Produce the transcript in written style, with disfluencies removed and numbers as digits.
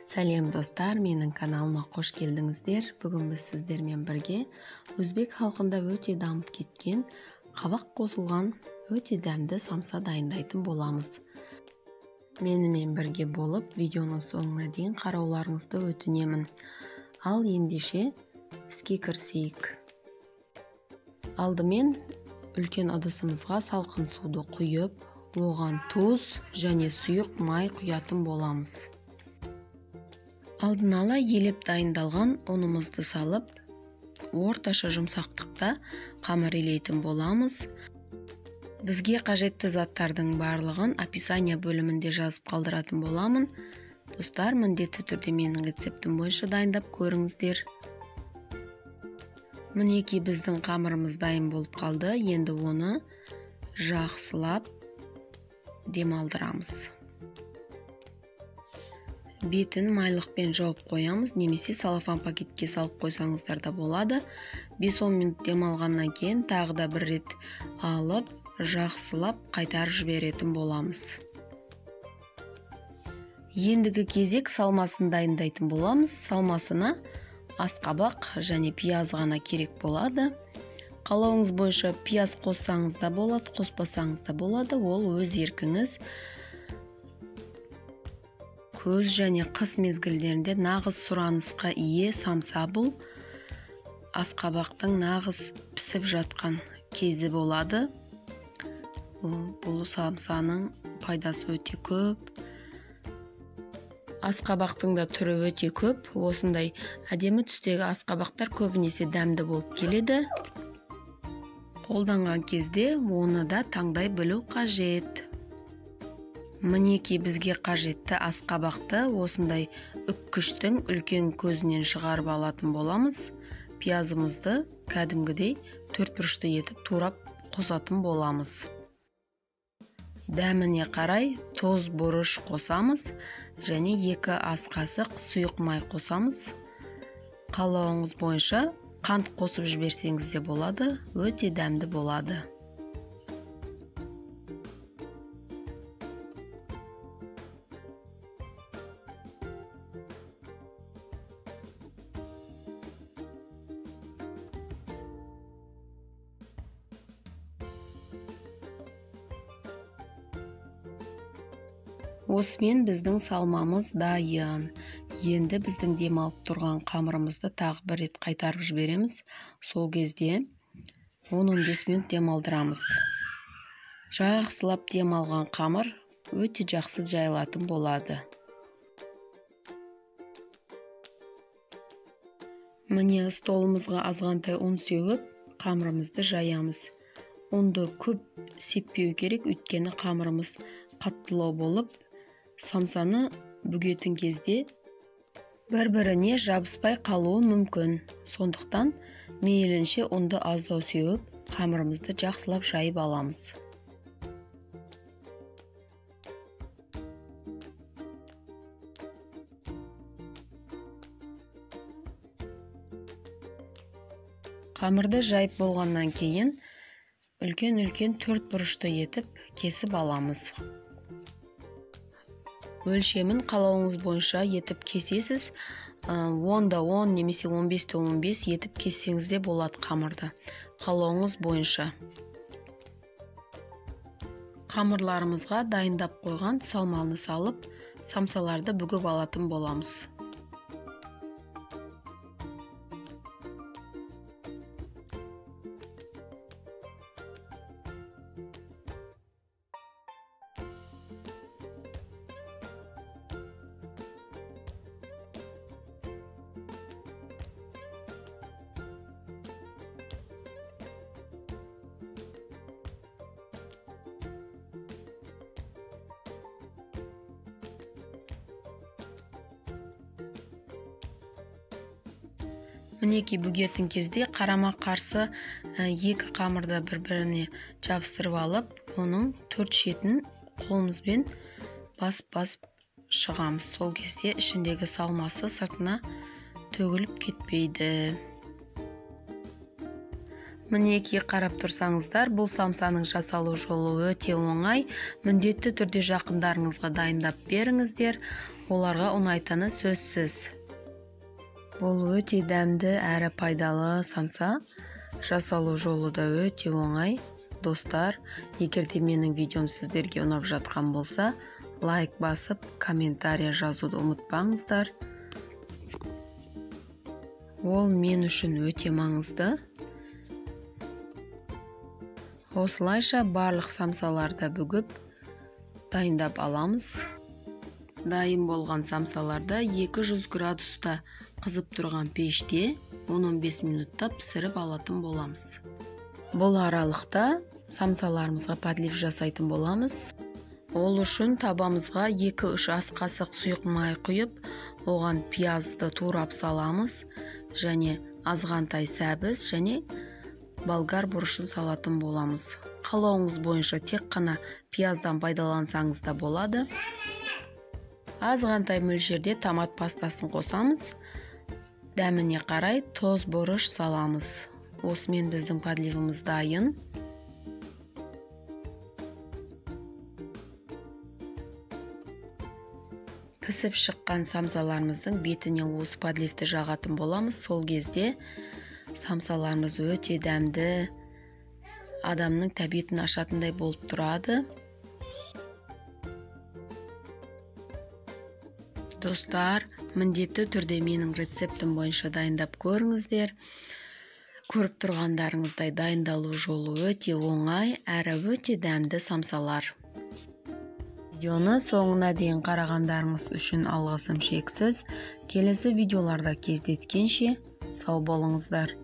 Сәлем достар, менің каналыма қош келдіңіздер. Бүгін біз сіздермен бірге өзбек халқында өте дамып кеткен қабақ қосылған өте дәмді самса дайындайтын боламыз. Менімен бірге болып, видеоның соңына дейін қарауларыңызды өтінемін. Ал ендеше іске кірісейік. Алдымен үлкен ыдысымызға салқын суды құйып, оған тұз және сұйық май құятын боламыз. Алдын ала елеп дайындалған ұнымызды салып, орташа жұмсақтықта қамыр илейтін боламыз. Бізге қажетті заттардың барлығын описание бөлімінде жазып қалдыратын боламын. Достар, міндетті түрде менің рецептім бойынша дайындап көріңіздер. Мінеки біздің қамырымыз дайын болып қалды. Енді оны жақсылап демалдырамыз. Бетін майлықпен жауып қоямыз, немесе салафан пакетке салып қойсаңыздар да болады. 5-10 минут демалғаннан кейін тағы да бір рет алып, жақсылап қайтарып жіберетін боламыз. Ендігі кезек салмасын дайындайтын боламыз. Салмасына асқабақ және пияз ғана керек болады. Қалауыңыз бойынша пияз қоссаңыз да болады, қоспасаңыз да болады. Ол өз еркіңіз. Көз және қыс мезгілдерінде нағыз сұранысқа ие самса бұл. Асқабақтың нағыз пісіп жатқан кезі болады. Бұл самсаның пайдасы өте көп. Асқабақтың да түрі өте көп. Осындай әдемі түстегі асқабақтар көбінесе дәмді болып келеді. Қолданған кезде оны да таңдай білу қажет. Мінеки бізге қажетті асқабақты осындай үккіштің үлкен көзінен шығарып алатын боламыз. Пиязымызды кәдімгідей төртбұрышты етіп турап қосатын боламыз. Дәміне қарай тұз, бұрыш қосамыз және 2 ас қасық сұйық май қосамыз. Қалауыңыз бойынша қант қосып жіберсеңіз де болады, өте дәмді болады. Осымен біздің салмамыз дайын. Енді біздің демалып тұрған қамырымызды тағы бір рет қайтарып жібереміз. Сол кезде 10-15 минут демалдырамыз. Жақсылап демалған қамыр өте жақсы жайылатын болады. Міне столымызға азғантай ұн сеуіп, қамырымызды жаямыз. Ұнды көп сеппеу керек, өйткені қамырымыз қаттылау болып, самсаны бүгетін кезде бір-біріне жабыспай қалуы мүмкін. Сондықтан мейлінше ұнды аздау сеуіп, қамырымызды жақсылап жайып аламыз. Қамырды жайып болғаннан кейін үлкен-үлкен 4 бұрышты етіп кесіп аламыз. Өлшемін қалауыңыз бойынша етіп кесесіз. 10-10 немесе 15-15 етіп кессеңіз де болады қамырды. Қалауыңыз бойынша. Қамырларымызға дайындап қойған салманы салып, самсаларды бүгіп алатын боламыз. Мінеки бүгетін кезде қарама қарсы 2 қамырды бір-біріне жабыстырып алып, оның 4 шетін қолымызбен басып шығамыз. Сол кезде ішіндегі салмасы сыртына төгіліп кетпейді. Мінеки қарап тұрсаңыздар, бұл самсаның жасалу жолы өте оңай. Міндетті түрде жақындарыңызға дайындап беріңіздер. оларға ұнайтыны сөзсіз. Бұл өте дәмді әрі пайдалы самса. Жасалу жолы да өте оңай. Достар, егер де менің видеом сіздерге ұнап жатқан болса, лайк басып, комментария жазуды ұмытпаңыздар. Ол мен үшін өте маңызды. Осылайша барлық самсаларды бүгіп дайындап аламыз. Дайын болған самсаларды 200 градуста қызып тұрған пеште 10-15 минутта пісіріп алатын боламыз. Бұл аралықта самсаларымызға подлив жасайтын боламыз. Ол үшін табамызға 2-3 ас қасық сұйық май құйып, оған пиязды турап саламыз, және азғантай сәбіз және болгар бұрышын салатын боламыз. Қалауыңыз бойынша тек қана пияздан пайдалансаңыз да болады. Азғантай мөлшерде томат пастасын қосамыз. Дәміне қарай тоз бұрыш саламыз. Осымен біздің подливіміз дайын. Пісіп шыққан самсаларымыздың бетіне осы подливті жағатын боламыз. Сол кезде самсаларымыз өте дәмді, адамның тәбетін ашатындай болып тұрады. Достар, міндетті түрде менің рецептім бойынша дайындап көріңіздер. Көріп тұрғандарыңыздай дайындалу жолы өте оңай, әрі өте дәмді самсалар. Видеоны соңына дейін қарағандарыңыз үшін алғысым шексіз. Келесі видеоларда кездескенше сау болыңыздар.